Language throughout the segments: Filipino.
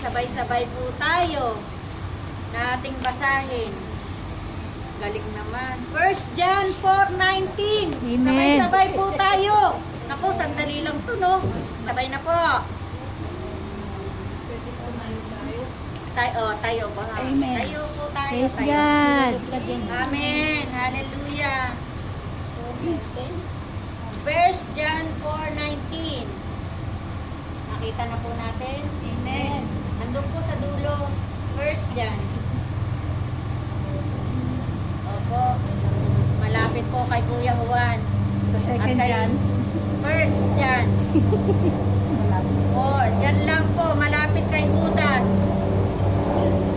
sabay-sabay po tayo na ating basahin. Galing naman. 1 John 4:19. Amen. Sabay-sabay po tayo. Naku, sandali lang to, no? Sabay na po. Tayo ba? Amen. Tayo po tayo. Praise Tayo. God. Amen. Hallelujah. 1 John 4:19. Nakita na po natin? Amen. Nandun po sa dulo. 1 John. Opo. Malapit po kay Kuya Juan. Sa second At kay John. 1 John. Malapit siya sa Oh, dyan lang po. Malapit kay Judas.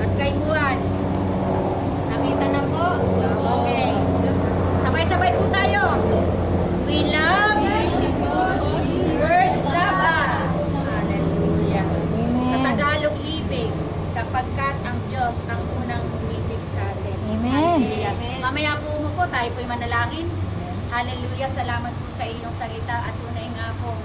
At kay Juan. Nakita na po? Okay. Sabay-sabay po tayo. We love first love us. Hallelujah. Sa Amen. Tagalog, ibig. Sapagkat ang Diyos ang unang umibig sa atin. Amen. Hallelujah. Mamaya po umupo, tayo po'y manalangin. Hallelujah. Salamat po sa iyong salita at tunay nga po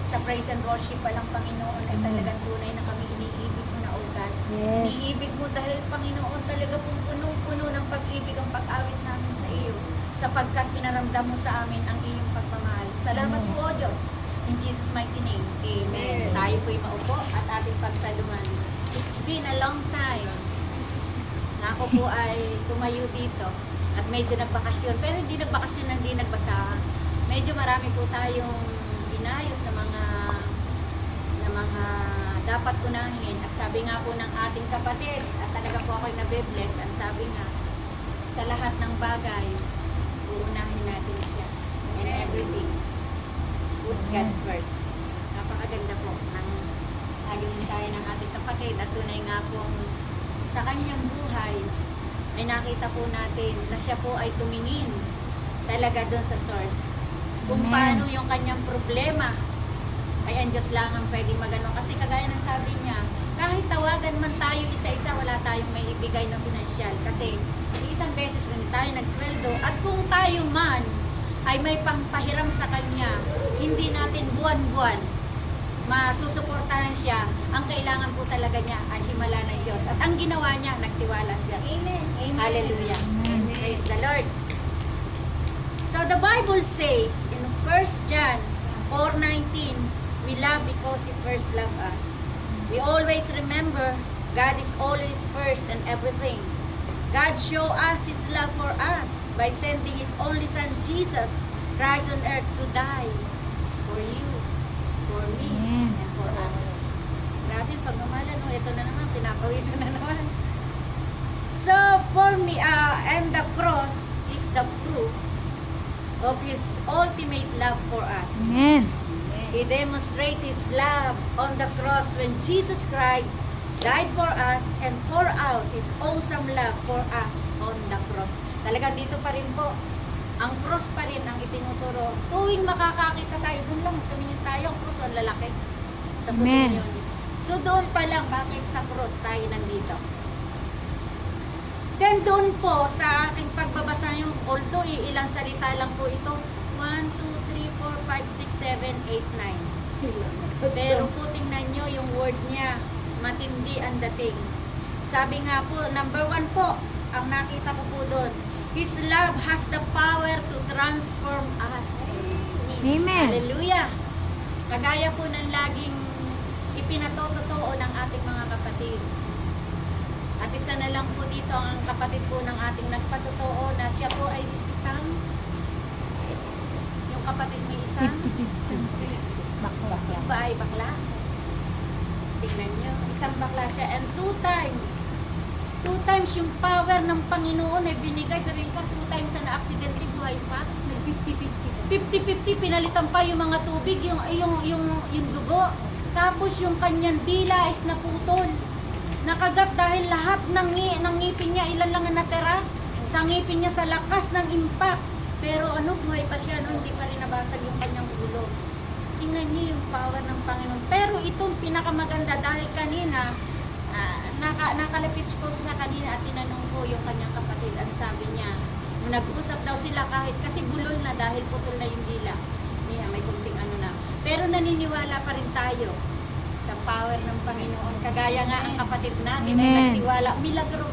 sa praise and worship pa lang, Panginoon, ay talagang tunay na kami iniibig mo na, O God. Yes. Iniibig mo dahil, Panginoon, talaga pong punong-puno ng pag-ibig ang pag-awit namin sa iyo sapagkat pinaramdam mo sa amin ang iyong pagmamahal. Salamat Amen. po, O Diyos. In Jesus' mighty name, Amen. Tayo po'y maupo at ating pagsaluhan. It's been a long time na ako po ay tumayo dito at medyo nagbakasyon. Pero hindi nagbakasyon na hindi nagbasa. Medyo marami po tayong inayos na mga dapat unahin. At sabi nga po ng ating kapatid, at talaga po ako'y nabe-bless, ang sabi nga, sa lahat ng bagay, uunahin natin siya. And everything. Put God first. Napakaganda po ng laging mensahe ng ating kapatid at tunay nga pong sa kanyang buhay ay nakita po natin na siya po ay tumingin talaga doon sa source. Kung Amen. paano yung kanyang problema ay ang Diyos lang ang pwedeng magano. Kasi kagaya ng sabi niya, kahit tawagan man tayo isa-isa, wala tayong may ibigay na pinansyal. Kasi isang beses lang tayo nagsweldo at kung tayo man ay may pangpahiram sa Kanya, hindi natin buwan-buwan masusuportahan siya. Ang kailangan po talaga niya ay himala ng Diyos. At ang ginawa niya, nagtiwala siya. Amen. Hallelujah. Amen. Praise the Lord. So the Bible says in 1 John 4:19, we love because He first loved us. We always remember God is always first and everything. God showed us His love for us by sending His only Son Jesus Christ on earth to die for you, for me, Amen. and for us. Grabe, pagmamalan, ito na naman, pinapawisan na naman. So, for me, and the cross is the proof of His ultimate love for us. Amen. He demonstrated His love on the cross when Jesus Christ died for us and poured out His awesome love for us on the cross. Talagang dito pa rin po, ang cross pa rin ang itinuturo. Tuwing makakakita tayo, doon lang, tumingin tayo, ang cross, ang lalaki. Sa Amen. puto yun. So doon pa lang, bakit sa cross tayo nandito? Then doon po, sa aking pagbabasa yung, although ilang salita lang po ito, 1, 2, 3, 4, 5, 6, 7, 8, 9. Pero po tingnan nyo yung word niya, matindi ang dating. Sabi nga po, number 1 po, ang nakita ko po doon, His love has the power to transform us. Amen. Hallelujah! Kagaya po ng laging ipinatotoo ng ating mga kapatid. At isa na lang po dito ang kapatid po ng ating nagpatotoo na siya po ay isang, yung kapatid ni isang, bakla. ba ay bakla? Tingnan nyo, isang bakla siya and 2 times yung power ng Panginoon ay binigay, pero yung 2 times na na-accidentally buhay pa, nag-50-50. 50-50, pinalitan pa yung mga tubig, yung dugo. Tapos yung kanyang dila is naputol. Nakagat dahil lahat ng ngipin niya, ilan lang ang natira. Sa ngipin niya sa lakas ng impact. Pero buhay pa siya, hindi pa rin nabasag yung kanyang ulo. Tingnan niyo yung power ng Panginoon. Pero itong pinakamaganda dahil kanina, nakalapit ko sa kanina at tinanong ko yung kanyang kapatid. Ang sabi niya, nag-usap daw sila kahit kasi bulol na dahil putol na yung dila. May kunting na. Pero naniniwala pa rin tayo sa power ng Panginoon. Kagaya nga ang kapatid natin ay Amen. nagtiwala, milagro.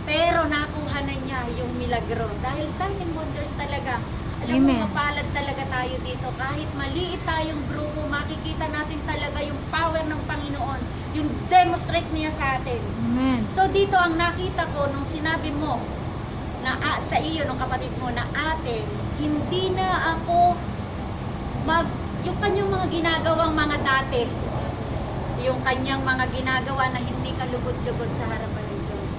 Pero nakuha na niya yung milagro. Dahil sign and wonders talaga. Alam mo, Amen. mapalad talaga tayo dito. Kahit maliit tayong grupo, makikita natin talaga yung power ng Panginoon. Yung demonstrate niya sa atin. Amen. So dito ang nakita ko nung sinabi mo na sa iyo, nung kapatid mo na ate, hindi na ako yung kanyang mga ginagawang mga dati. Yung kanyang mga ginagawa na hindi kalugod-lugod sa harapan ng Diyos.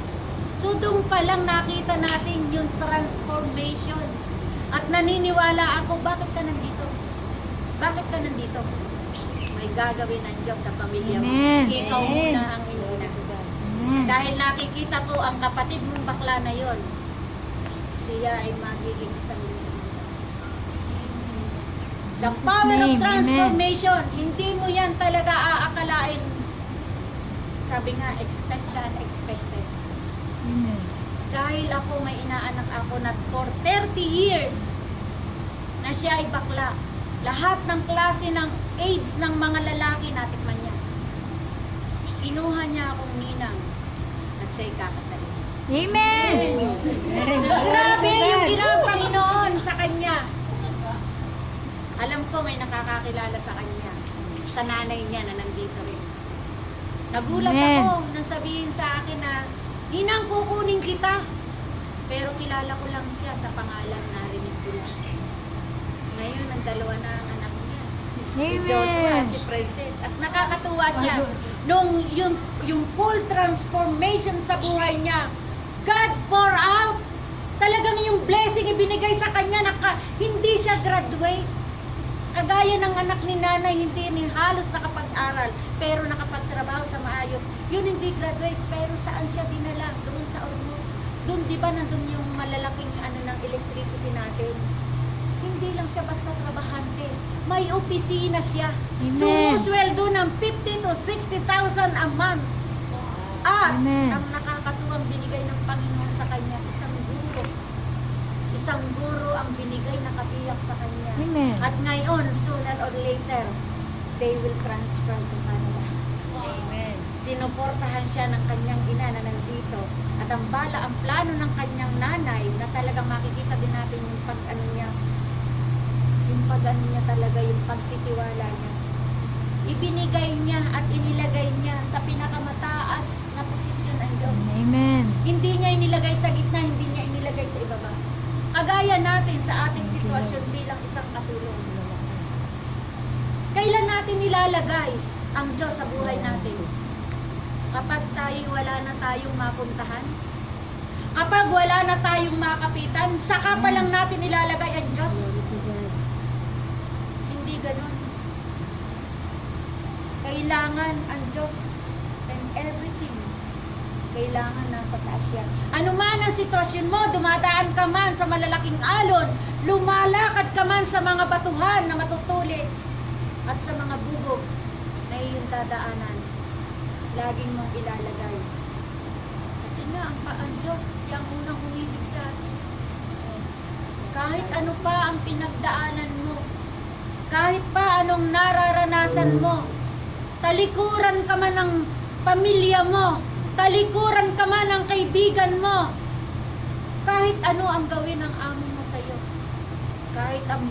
So doon pa lang nakita natin yung transformation. At naniniwala ako, bakit ka nandito? Bakit ka nandito? May gagawin ng Diyos sa pamilya mo. Amen. Ikaw Amen. muna ang inuna. Amen. Dahil nakikita ko ang kapatid mong bakla na yon, siya ay magiging isang Diyos. The Jesus' power of name, transformation, hindi mo yan talaga aakalain. Sabi nga, expect the unexpected. Amen. Dahil ako, may inaanak ako na for 30 years na siya ay bakla. Lahat ng klase ng age ng mga lalaki natikman niya. Kinuha niya akong ninang at siya'y kakasalin. Amen. Grabe yung ginawang Panginoon sa kanya. Alam ko may nakakakilala sa kanya. Sa nanay niya na nandito rin. Nagulat Amen. ako nang sabihin sa akin na, Ninang, kukunin kita. Pero kilala ko lang siya sa pangalan, narinig ko lang. Ngayon, ang dalawa na ang anak niya. Si Amen. Joshua at si Princess. At nakakatuwa siya. Nung yung full transformation sa buhay niya, God pour out. Talagang yung blessing ibinigay sa kanya, hindi siya graduate. Kagaya ng anak ni nanay, hindi ni halos nakapag-aral, pero nakapagtrabaho sa maayos. Yun hindi graduate, pero saan siya dinala? Doon sa Ormoc. Doon, di ba, nandun yung malalaking ng electricity natin. Hindi lang siya basta trabahante. May opisina siya. Amen. Sumusweldo ng 50 to 60,000 a month. At Amen. ang nakakatuwang binigay ng Panginoon sa kanya, isang guro. Isang guro ang binigay na kabiyak sa kanya. Amen. At ngayon, sooner or later, they will transfer to Canada. Amen. Sinuportahan siya ng kanyang ina na nandito. At ang plano ng kanyang nanay na talagang makikita din natin yung pag-ano niya, talaga yung pagtitiwala niya. Ibinigay niya at inilagay niya sa pinakamataas na posisyon ang Diyos. Amen. Hindi niya inilagay sa gitna, hindi niya inilagay sa ibaba. Kagaya natin sa ating sitwasyon bilang isang katulong. Kailan natin nilalagay ang Diyos sa buhay natin? Kapag tayo wala na tayong mapuntahan, kapag wala na tayong makapitan, saka pa lang natin nilalagay ang Diyos. Hindi ganun. Kailangan ang Diyos and everything. Kailangan nasa taas yan. Ano man ang sitwasyon mo, dumadaan ka man sa malalaking alon, lumalakad ka man sa mga batuhan na matutulis at sa mga bubog na iyong dadaanan, laging mong ilalagay. Kasi nga, ang Diyos, yung unang umibig sa atin. Kahit ano pa ang pinagdaanan mo, kahit pa anong nararanasan mo, talikuran ka man ng pamilya mo, talikuran ka man ng kaibigan mo, kahit ano ang gawin ng amo mo sa iyo, kahit ang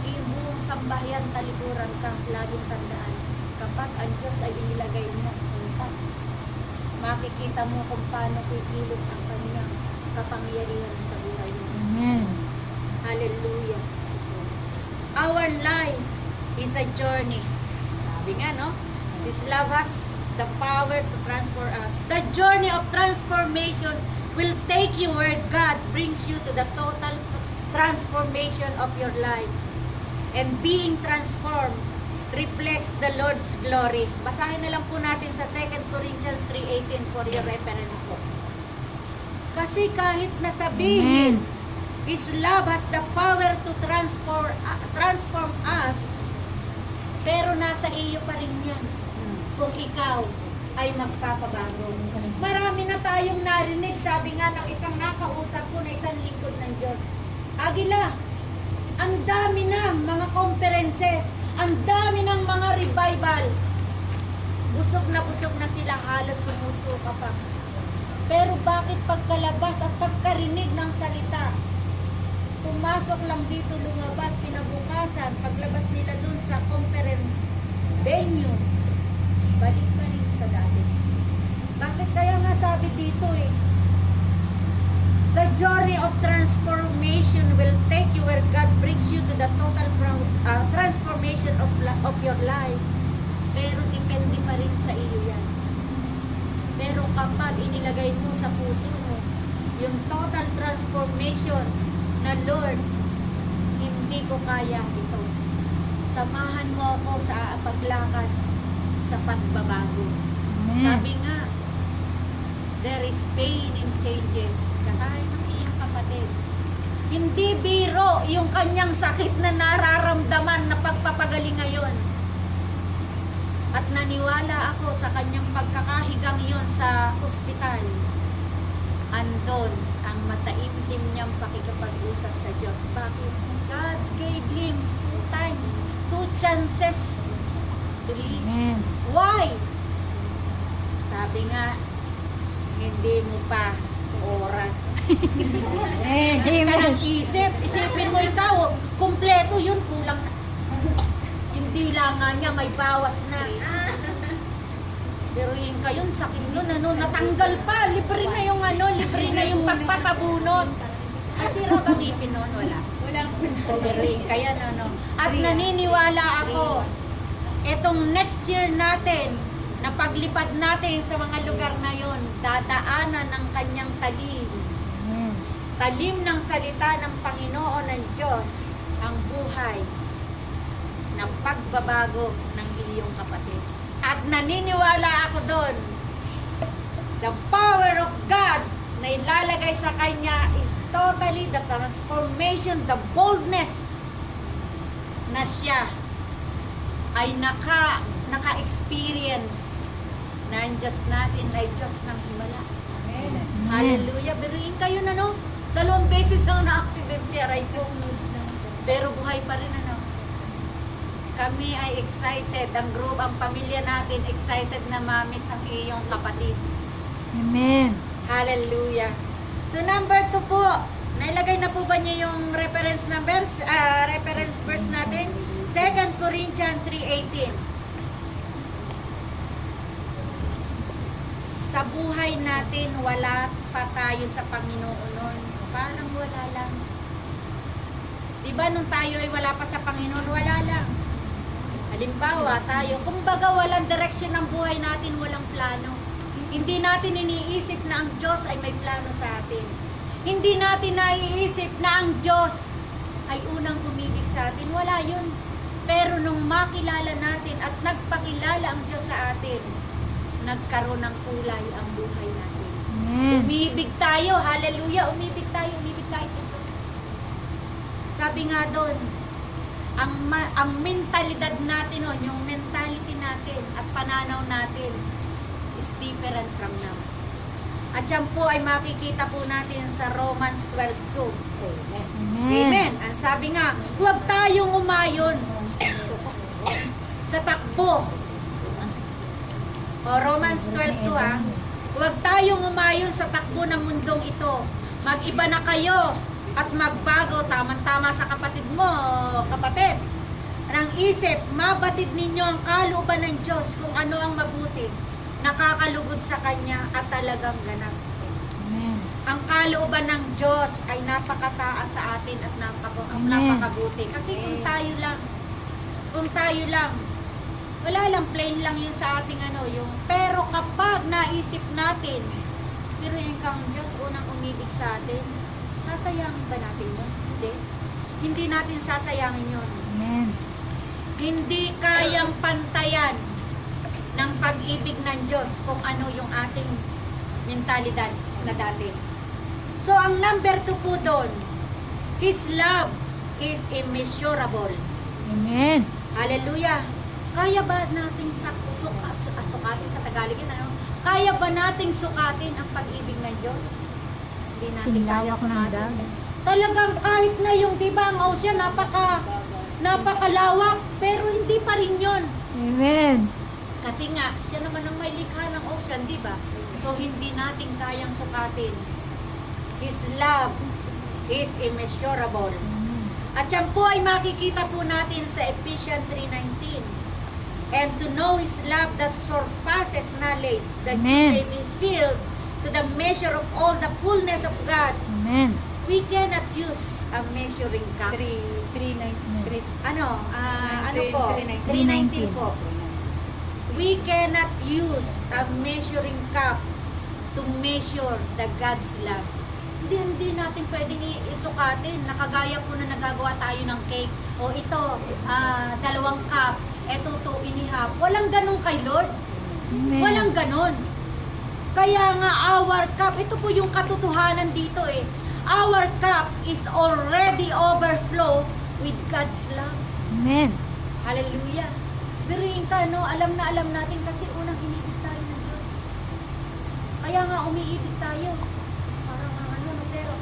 iyong buong sambahayan talikuran ka, laging tandaan, kapag ang Diyos ay inilagay mo, makikita mo kung paano kikilos ang kanyang kapangyarihan sa buhay mo. Amen. Hallelujah. Our life is a journey. Sabi nga, no? This love has the power to transform us. The journey of transformation will take you where God brings you to the total transformation of your life. And being transformed reflects the Lord's glory. Basahin na lang po natin sa 2 Corinthians 3:18 for your reference po. Kasi kahit nasabihin, His love has the power to transform us, pero nasa iyo pa rin yan kung ikaw ay magpapabago. Marami na tayong narinig, sabi nga ng isang nakausap ko na isang lingkod ng Diyos. Agila, ang dami na mga conferences, ang dami ng mga revival. busog na sila, halos sumusuka pa. Pero bakit pagkalabas at pagkarinig ng salita, pumasok lang dito, lumabas, kinabukasan, paglabas nila dun sa conference venue, balik pa rin sa dati. Bakit kaya nga sabi dito the journey of transformation will take you where God brings you to the total transformation of your life. Pero depende pa rin sa iyo yan. Pero kapag inilagay mo sa puso mo yung total transformation na Lord, hindi ko kaya ito. Samahan mo ako sa paglakad sa pagbabago. Sabi nga, there is pain in changes. Kakain ng iyong kapatid. Hindi biro yung kanyang sakit na nararamdaman na pagpapagaling ngayon. At naniwala ako sa kanyang pagkakahigang yon sa ospital. Andon ang mataimtim niyang pakikipag-usap sa Diyos. Bakit? God gave him 2 chances to live. Amen. Why? Sabi nga, hindi mo pa oras. Ka ng isip. Isipin mo ikaw, kumpleto yun, kulang na. Hindi lang nga niya, may bawas na. Pero yung kayo, sakit nun, natanggal pa. Libre na yung pagpapabunot. Masira bang ipin nun? Wala. Pero yung kaya, At naniniwala ako, etong next year natin, na paglipad natin sa mga lugar na yon, dadaanan ng kanyang talim. Talim ng salita ng Panginoon ng Diyos, ang buhay na pagbabago ng iyong kapatid. At naniniwala ako doon, the power of God na ilalagay sa kanya is totally the transformation, the boldness na siya ay naka-experience na ang Diyos natin ay Diyos ng Himala. Amen. Hallelujah. Biruin kayo 2 beses lang na-accident aray ko. Pero buhay pa rin Kami ay excited. Ang group, ang pamilya natin excited na mamit ang iyong kapatid. Amen. Hallelujah. So number 2 po, nailagay na po ba niyo yung reference numbers, reference verse natin? 2 Corinthians 3:18. Sa buhay natin, wala pa tayo sa Panginoon nun. Parang wala lang. Diba nung tayo ay wala pa sa Panginoon, wala lang. Halimbawa, tayo, kumbaga walang direksyon ng buhay natin, walang plano. Hindi natin iniisip na ang Diyos ay may plano sa atin. Hindi natin naiisip na ang Diyos ay unang umibig sa atin. Wala yun. Pero nung makilala natin at nagpakilala ang Diyos sa atin, nagkaroon ng kulay ang buhay natin. Amen. Umibig tayo, hallelujah, umibig tayo sa Diyos. Sabi nga doon, ang mentalidad natin, yung mentality natin at pananaw natin is different from now. At yan po ay makikita po natin sa Romans 12:2. Amen. Amen. Ang sabi nga, huwag tayong umayon sa takbo. O Romans 12:2 huwag tayong umayon sa takbo ng mundong ito. Mag-iba na kayo at magbago, tamang-tama sa kapatid mo, kapatid. Ang isip, mabatid ninyo ang kalooban ng Diyos kung ano ang mabuti, nakakalugod sa Kanya at talagang ganap. Amen. Ang kalooban ng Diyos ay napakataas sa atin at napakabuti. Kasi kung tayo lang, wala lang, plain lang yun sa ating pero kapag naisip natin, pero yung kang Diyos unang umibig sa atin, sasayangin ba natin yun? Hindi. Hindi natin sasayangin yun. Amen. Hindi kayang pantayan ng pag-ibig ng Diyos kung ano yung ating mentalidad na dati. So, ang number 2 po doon, His love is immeasurable. Amen. Hallelujah. Kaya ba nating sukatin sa Tagalog yun, Kaya ba nating sukatin ang pag-ibig ng Diyos? Hindi natin kaya Sinlawak ng sukatin. dagat. Talagang kahit na yung, diba, ang ocean, napakalawak, pero hindi pa rin yun. Amen. Kasi nga, siya naman ang may likha ng ocean, di ba? So, hindi natin kayang sukatin. His love is immeasurable. Amen. At yan po ay makikita po natin sa Ephesians 3:19. And to know His love that surpasses knowledge, that Amen. you may be filled to the measure of all the fullness of God. Amen. We cannot use a measuring cup. 3:9. Ano po? 3:19. 3:19 po. We cannot use a measuring cup to measure the God's love. Hindi natin pwedeng isukatin. Nakagaya po na nagagawa tayo ng cake. O ito, 2 cup. Ito, 2.5. Walang ganun kay Lord. Amen. Walang ganun. Kaya nga our cup, ito po yung katotohanan dito eh. Our cup is already overflow with God's love. Amen. Hallelujah. Biruin ka, no? Alam na alam natin kasi unang inibig tayo ng Diyos. Kaya nga umiibig tayo. Parang ano, no? Pero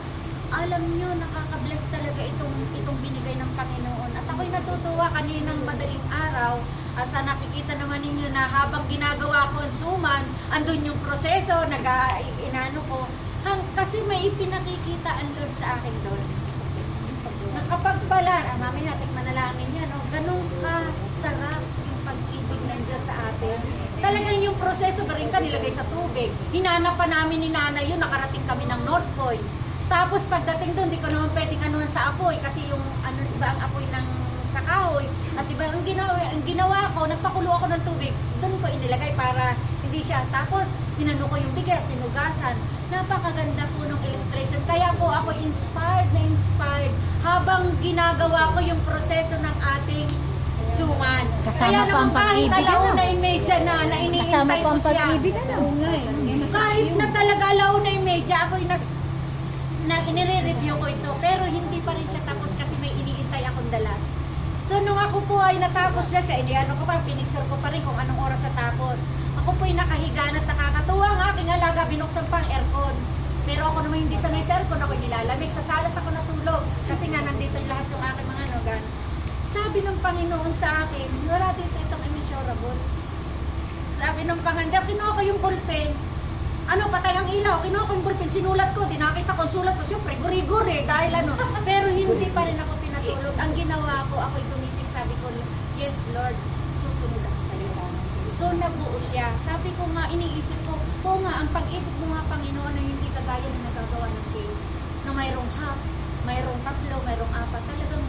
alam nyo, nakaka-bless talaga itong binigay ng Panginoon. At ako'y natutuwa kaninang madaling araw at sa nakikita naman ninyo na habang ginagawa ko ang suman, andun yung proseso, inano ko. Kasi may ipinakikita ang Lord sa akin doon. Na kapag pala, mamaya tikman na lang ninyo, no? Ganun ka sarap yung pag-ibig ng Diyos sa atin. Talagang yung proseso, garing ka nilagay sa tubig. Hinanap pa namin ni Nanay yun, nakarating kami ng North Point. Tapos pagdating doon, di ko naman pwedeng anuhan sa apoy kasi yung ano, iba ang apoy ng sa kahoy. At iba ang ginawa ko, nagpakulo ako ng tubig. Doon ko inilagay para hindi siya. Tapos hinano ko yung bigas, sinugasan. Napakaganda po ng illustration. Kaya po ako inspired na inspired habang ginagawa ko yung proseso ng ating suman. Kasama Kaya pa ang naman kahit pag-ibig, alauna ano? imedya na Kasama iniintay pa ko ang siya. pag-ibig, ano? Kahit na talaga alauna imedya, ako'y inire-review ko ito. Pero hindi pa rin siya tapos kasi may iniintay akong dalas. So nung ako po ay natapos na siya, ano ko pa, pinicture ko pa rin kung anong oras sa tapos. Ako po ay nakahiga at nakakatuwa ang aking alaga, binuksan pang aircon. Pero ako naman hindi sanay sa aircon, ako nilalamig. Sa salas ako natulog. Kasi nga nandito yung lahat yung aking mga nogan. Sabi ng Panginoon sa akin, wala dito itong immeasurable. Sabi ng Panginoon, kinuha ko yung ballpen. Ano, patay ang ilaw, kinuha ko yung ballpen, sinulat ko, di nakita ko, sulat ko, siyempre, guri-guri, dahil ano. Pero hindi pa rin ako pinatulog. Ang ginawa ko, ako'y gumising, sabi ko, yes Lord, susunod ako sa iyo. So nabuo siya. Sabi ko nga, iniisip ko, oo nga, ang pag-ibig mo nga Panginoon na hindi kagaya na nagagawa ng cake. Na mayroong half, mayroong 3, mayroong 4, talagang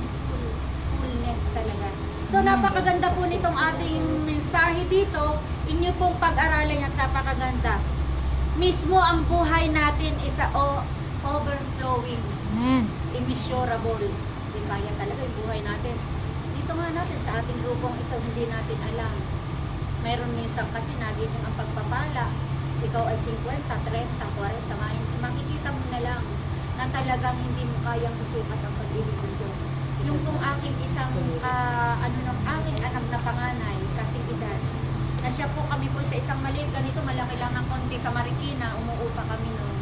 fullness talaga. So napakaganda po nitong ating mensahe dito, inyo pong pag-aralan at napakaganda. Mismo ang buhay natin is overflowing, Amen. immeasurable. Hindi kaya talaga yung buhay natin. Dito nga natin sa ating grupong ito, hindi natin alam. Mayroon minsan kasi nagiging ang pagpapala. Ikaw ay 50, 30, 40, makikita mo na lang na talagang hindi mo kayang isukat ang pag-ibig ng Diyos. Yung kung aking isang, aking anak na panganay, kasing edad, na siya po kami po sa isang maliit, ganito malaki lang ng konti sa Marikina, umuupa kami noon.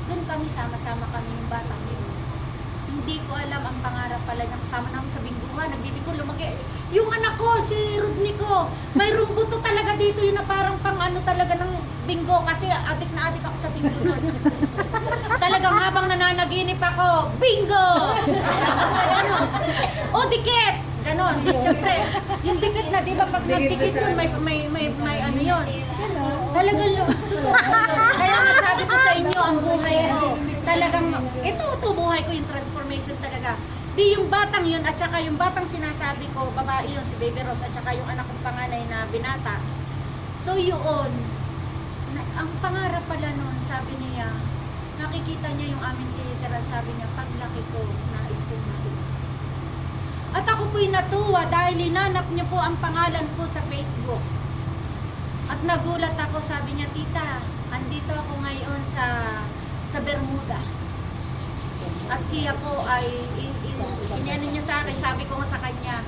Doon kami, sama-sama kami yung batang yun. Hindi ko alam ang pangarap pala niya, kasama namin sa bingguhan, nagbibigong lumaki. Yung anak ko, si Rodnico, may rumbuto talaga dito yun na parang pang ano talaga ng bingo kasi adik na adik ako sa bingo noon. Talagang habang nananaginip ako, bingo! Tapos ano, dikit! Ganon, siyempre. Yung dikit na, di ba pag nagdikit yun, may ano yun. Talagang kaya nga sabi ko sa inyo, ang buhay ko, talagang, ito buhay ko yung transformation talaga. Di yung batang yun, at saka yung batang sinasabi ko, babae yun, si Baby Rose, at saka yung anak kong panganay na binata. So yun, ang pangarap pala nun, sabi niya, nakikita niya yung aming tinitira, sabi niya, paglaki ko, nais kong makita. At ako po'y natuwa dahil linanap niyo po ang pangalan ko sa Facebook. At nagulat ako, sabi niya, tita, andito ako ngayon sa Bermuda. At siya po ay, inano niya sa akin, sabi ko nga sa kanya,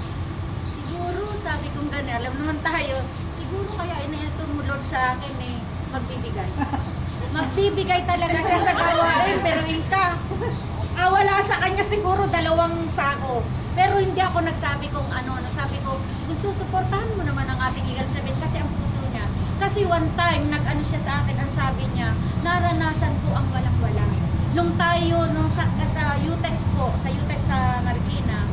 siguro, sabi kong gano'n, alam naman tayo, siguro kaya inayato mo Lord sa akin magbibigay. Magbibigay talaga siya sa gawain, pero wala sa kanya siguro 2 sako. Pero hindi ako nagsabi kung ano, nagsabi ko, kung susuportahan mo naman ang ating Eagle 7 kasi ang puso Kasi one time, nag-ano siya sa akin, ang sabi niya, naranasan ko ang walang-wala. Nung sa UTEX po, sa UTEX sa Marikina,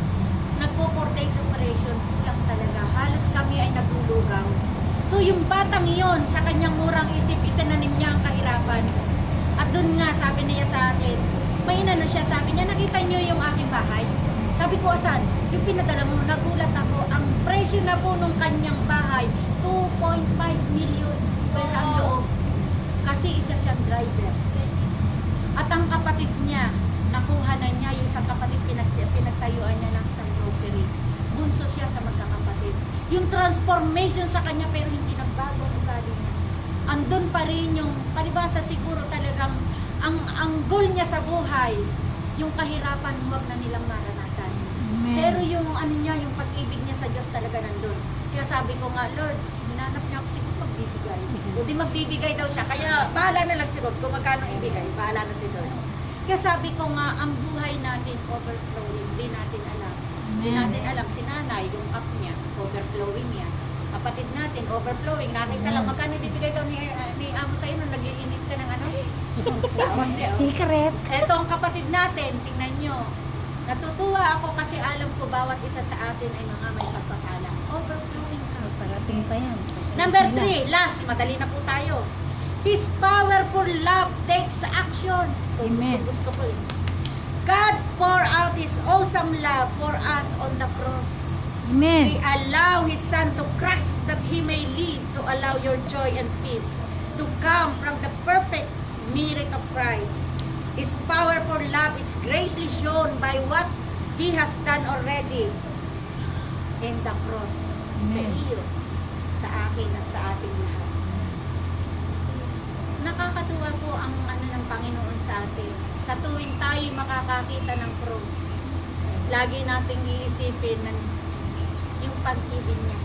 nagpo 4 days operation, lang talaga. Halos kami ay nagulugaw. So yung batang yon sa kanyang murang isip, itinanim niya ang kahirapan. At dun nga, sabi niya sa akin, may inano siya, sabi niya, nakita niyo yung aking bahay? Sabi ko, asan? Yung pinadala mo, nagulat ako. Ang presyo na po nung kanyang bahay, 2.5 million. Well, ang loob. Kasi isa siyang driver. At ang kapatid niya, nakuha na niya, yung isang kapatid, pinagtayuan niya ng isang grocery. Bunso siya sa magkakapatid. Yung transformation sa kanya, pero hindi nagbago ang ugali niya. Andun pa rin yung, palibasa siguro talagang, ang goal niya sa buhay, yung kahirapan, huwag na nilang maranasan. Amen. Pero yung ano niya, yung pag-ibig niya sa Diyos talaga nandun. Kaya sabi ko nga, Lord, hinanap niya ako siguro magbibigay. O di magbibigay daw siya. Kaya bahala na lang siguro kung magkano ibigay. Bahala na si Lord. Kaya sabi ko nga, ang buhay natin overflowing. Hindi natin alam. Hindi Amen. natin alam. Si nanay, yung up niya, overflowing niya. Kapatid natin, overflowing. Nakita lang, magkano ibibigay daw ni amo sa'yo nung nagliinis ka ng ano? Tawa siya. Secret. Eto ang kapatid natin, tingnan nyo. Natutuwa ako kasi alam ko bawat isa sa atin ay mga may pagpapala. Overflowing ka. Parating pa yan. Number 3, last, madali na po tayo. His powerful love takes action. Amen. Gusto ko yun. God pour out His awesome love for us on the cross. He Amen. allow His Son to crush that He may live, to allow your joy and peace to come from the perfect merit of Christ. His powerful love is greatly shown by what He has done already in the cross. Sa Amen. iyo, sa akin at sa ating lahat. Nakakatuwa po ang ano ng Panginoon sa atin. Sa tuwing tayo makakakita ng cross, lagi nating iisipin ng yung pag-ibig niya.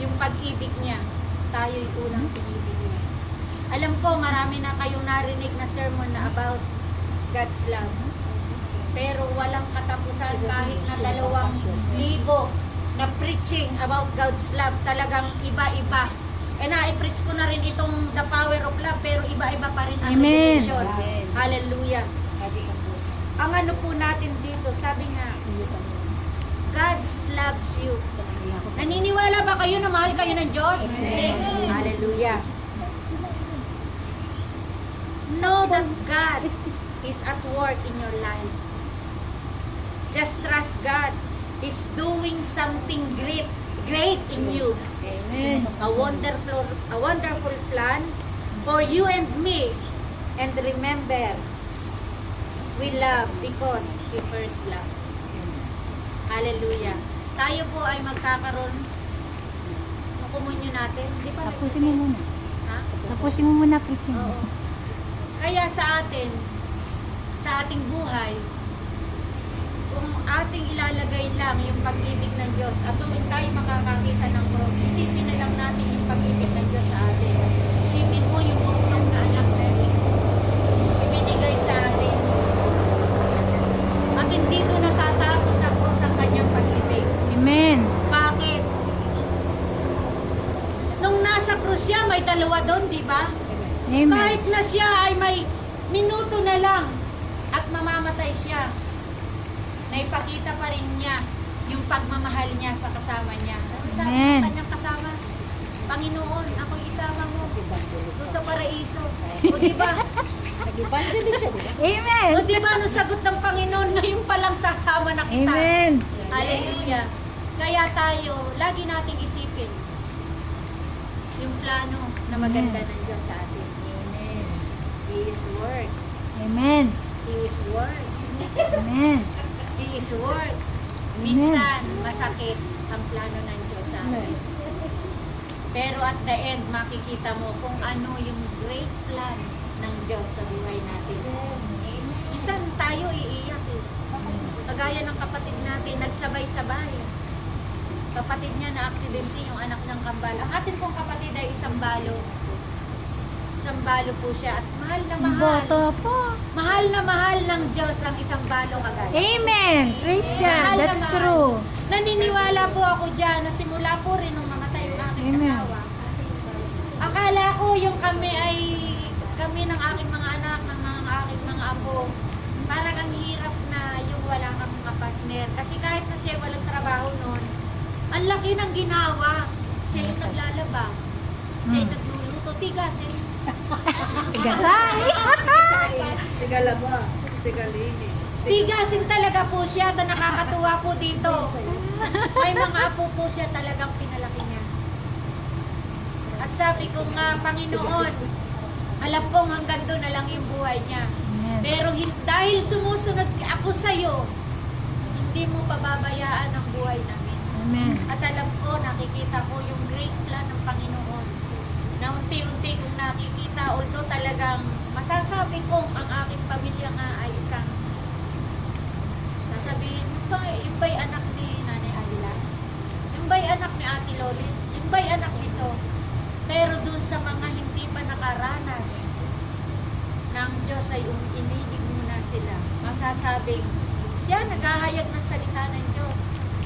Yung pag-ibig niya, tayo'y unang pinibig niya. Alam ko, marami na kayong narinig na sermon na about God's love. Pero walang katapusan kahit na 2,000 na preaching about God's love. Talagang iba-iba. Na-preach ko na rin itong The Power of Love, pero iba-iba pa rin ang Amen. revelation. Amen. Hallelujah. Ang ano po natin dito, sabi nga, God loves you. Naniniwala ba kayo na mahal kayo ng Diyos? Amen. Hallelujah. Know that God is at work in your life. Just trust God. He's doing something great in you. Amen. A wonderful plan for you and me. And remember, we love because we first love. Hallelujah. Tayo po ay magkakaroon ng komunyon natin. Di ba? Tapusin mo muna. Ha? Tapusin mo muna, Christine. Oo. Kaya sa atin, sa ating buhay, kung ating ilalagay lang yung pag-ibig ng Diyos at tuwing tayo makakakita ng cross, isipin na lang natin yung pag-ibig ng Diyos sa atin. Isipin mo yung buktong na anak na ibinigay sa atin. At hindi ko natatapos sa cross ang kanyang pag-ibig. Amen. Bakit? Nung nasa krus siya, may dalawa doon, di ba? Amen. Kahit na siya ay may minuto na lang at mamamatay siya, naipakita pa rin niya yung pagmamahal niya sa kasama niya. Sabi Amen. ng kanyang kasama, Panginoon, ako'y isama mo doon sa paraiso. O di ba? Nag-evangelist siya, di ba? Amen. O di ba, nung sagot ng Panginoon, ngayon palang sasama na kita. Amen. Hallelujah. Kaya tayo, lagi nating isipin yung plano na maganda ng Diyos sa atin. Amen. He is Word. Amen. He is Word. Amen. He is Word. Minsan, masakit ang plano ng Diyos sa atin. Pero at the end, makikita mo kung ano yung great plan ng Diyos sa buhay natin. Minsan tayo iiyak eh. Kagaya ng kapatid natin, nagsabay-sabay. Kapatid niya na aksidente, yung anak ng kambal. Ang atin pong kapatid ay isang balo. Isang balo po siya. At mahal na mahal. Boto po. Mahal na mahal ng Diyos ang isang balo kagaya. Amen. Praise God. Mahal na That's mahal. true. Naniniwala po ako dyan na simula po rin nung mamatay yung aking Amen. asawa. ko yung kami ng aking mga anak, ng mga aking mga apo, parang ang hirap na yung wala kang mga partner. Kasi kahit na siya walang trabaho noon, ang laki ng ginawa. Siya yung naglalaba, siya yung nagluluto, tigasin. Tigasay. Tigalaba. Tigalini. Tigasin talaga po siya, na nakakatuwa po dito. May mga apo po siya talagang pinalaki niya. At sabi ko nga, Panginoon, alam kong hanggang doon na lang yung buhay niya. Amen. Pero dahil sumusunod ako sa'yo, hindi mo pababayaan ang buhay namin. Amen. At alam ko, nakikita ko yung great plan ng Panginoon. Na unti-unti kong nakikita, although talagang masasabi kong ang aking pamilya nga ay isang sasabihin, yung ba'y anak ni Nanay Alila? Yung ba'y anak ni Ate Lolit? Yung ba'y anak nito? Pero dun sa mga hindi pa nakaranas ng Diyos ay inibig muna sila. Masasabing, siya naghahayag ng salita ng Diyos.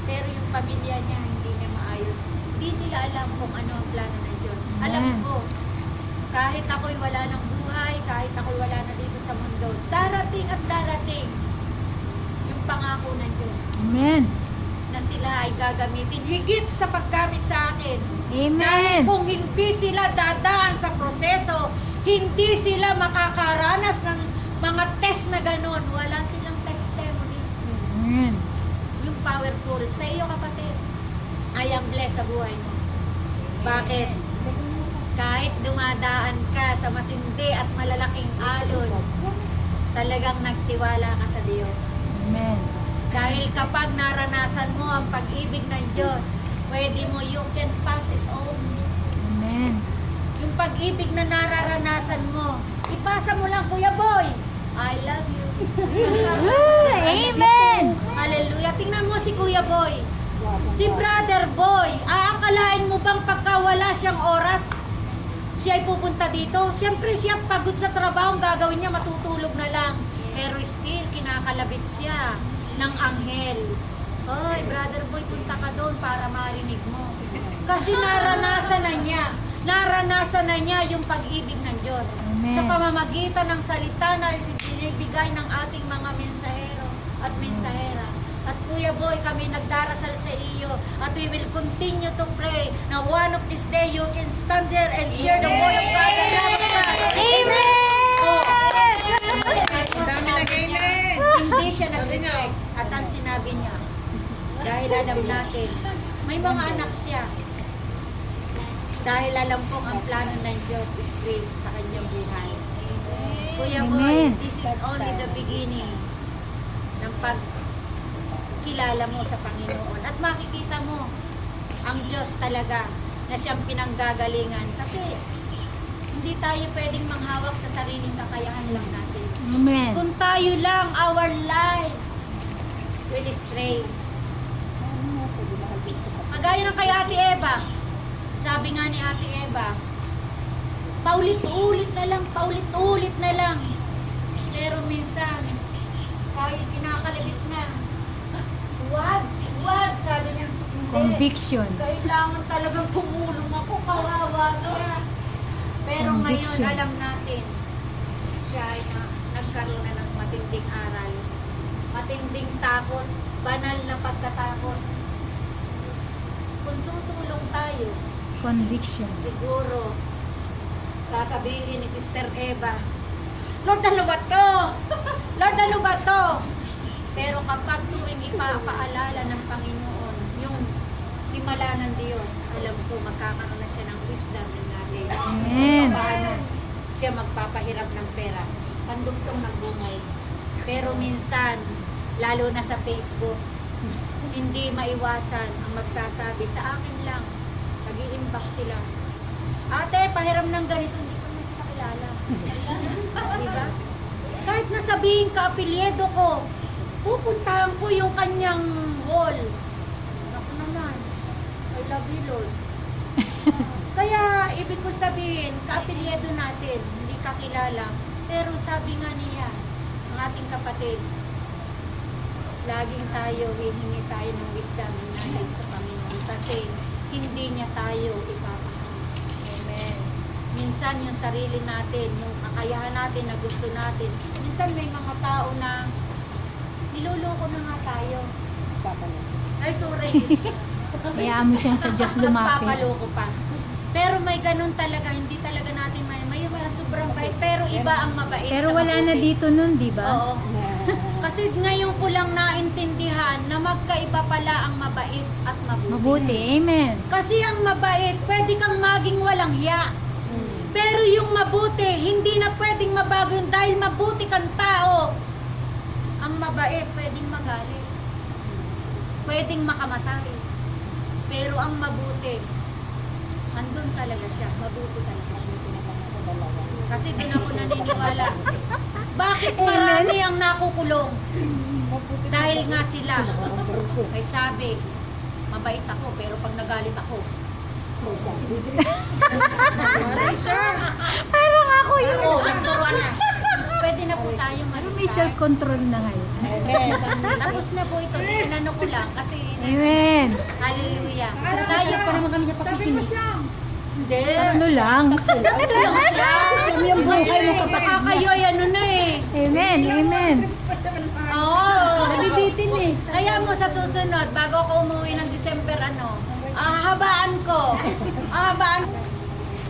Pero yung pamilya niya, hindi niya maayos. Hindi nila alam kung ano ang plano ng Diyos. Alam Amen. ko, kahit ako'y wala ng buhay, kahit ako'y wala na dito sa mundo, darating at darating yung pangako ng Diyos Amen. na sila ay gagamitin higit sa paggamit sa akin. Amen. Dahil kung hindi sila dadaan sa proseso, hindi sila makakaranas ng mga test na ganon, wala silang testimony. Amen. Yung powerful. Sa iyo kapatid, I am blessed sa buhay mo. Bakit? Kahit dumadaan ka sa matindi at malalaking alon, talagang nagtiwala ka sa Diyos. Amen. Dahil kapag naranasan mo ang pag-ibig ng Diyos, pwede mo, you can pass it on. Amen. Yung pag-ibig na nararanasan mo, ipasa mo lang, Kuya Boy, I love you. Amen. Hallelujah. Tingnan mo si Kuya Boy. Si Brother Boy, aakalain mo bang pagka wala siyang oras, siya ay pupunta dito? Siyempre siya pagod sa trabaho, ang gagawin niya matutulog na lang. Pero still, kinakalabit siya ng anghel. Oy, Brother Boy, punta ka doon para marinig mo. Kasi naranasan na niya yung pag-ibig ng Diyos. Amen. Sa pamamagitan ng salita na binibigay ng ating mga mensahero at mensahera. At Kuya Boy, kami nagdarasal sa iyo at we will continue to pray na one of this day you can stand there and share the word of God. Amen. Ang dami nag-amen. Hindi siya nag-reject at ang sinabi niya, dahil alam natin, may mga anak siya. Dahil alam kong ang plano ng Diyos is great sa kanyang buhay. Kuya Boy, Amen. this is only the beginning ng pagkilala mo sa Panginoon. At makikita mo ang Diyos talaga na siyang pinanggagalingan. Kasi hindi tayo pwedeng manghawak sa sariling kakayahan lang natin. Amen. Kung tayo lang, our lives will stray. Magaya ng kay Ate Eva. Sabi nga ni Ate Eva, paulit-ulit na lang. Pero minsan, kahit kinakalabit na, wag, sabi niya, hindi. Conviction. Kailangan talagang tumulong ako, kawawa siya. Pero ngayon, Conviction. alam natin, siya ay nagkaroon na ng matinding aral. Matinding takot, banal na pagkatakot. Kung tutulong tayo, Conviction. siguro, sasabihin ni Sister Eva, Lord, ano ba to? Lord, ano ba to? Pero kapag tuwing ipapaalala ng Panginoon, yung himala ng Diyos, alam ko, magkakaroon na siya ng wisdom ng natin. Amen. Paano siya magpapahiram ng pera. Pandugtong ng bungay. Pero minsan, lalo na sa Facebook, hindi maiwasan ang magsasabi sa akin lang. Nag-i-inbox sila. Ate, pahiram ng ganito, hindi ko naman sila kilala. Diba? Kahit nasabihin ka, apelyedo ko, pupuntahan ko yung kanyang wall. Ako naman, I love you, Lord. Kaya, ibig ko sabihin, ka-apelyedo natin, hindi ka kilala. Pero sabi nga niya, ang ating kapatid, laging tayo, hihingi tayo ng wisdom and knowledge sa Panginoon kasi hindi niya tayo ipapahal. Amen. minsan yung sarili natin, yung kakayahan natin na gusto natin. Minsan may mga tao na niloloko na nga tayo. Ay, sorry. Hayaan mo siyang sa Diyos lumapit. Nagpapaloko pa. Pero may ganun talaga, hindi talaga natin may mga sobrang bait, pero iba ang mabait. Pero sa wala na mabuti. dito nun, di ba? Oo. Kasi ngayon ko lang naintindihan na magkaiba pala ang mabait at mabuti. Mabuti. Amen. Kasi ang mabait, pwede kang maging walang hiya. Pero yung mabuti, hindi na pwedeng mabago yun dahil mabuti kang tao. Ang mabait, pwedeng magalit. Pwedeng makamatay. Pero ang mabuti, andun talaga siya. Mabuti talaga siya. Kasi doon ako naniniwala. Bakit marami ang nakukulong? Dahil nga sila. May sabi, mabait ako, pero pag nagalit ako, Maray siya. Parang ako yun. oo, nagturuan na. Pwede na po tayo Pero may mag-start. self-control na ngayon. Tapos na po ito. Tinano ko lang kasi Amen. hallelujah. Tayo pa naman kami sa pakikinig. Hindi. Tatlo lang. Ito lang siya. Siya yung buhay mo kapatid Baka kayo ay ano na eh. Amen. Amen. Oo. Nabibitin eh. Kaya mo sa susunod, bago ako umuwi ng December ano, ahabaan ko. Ahabaan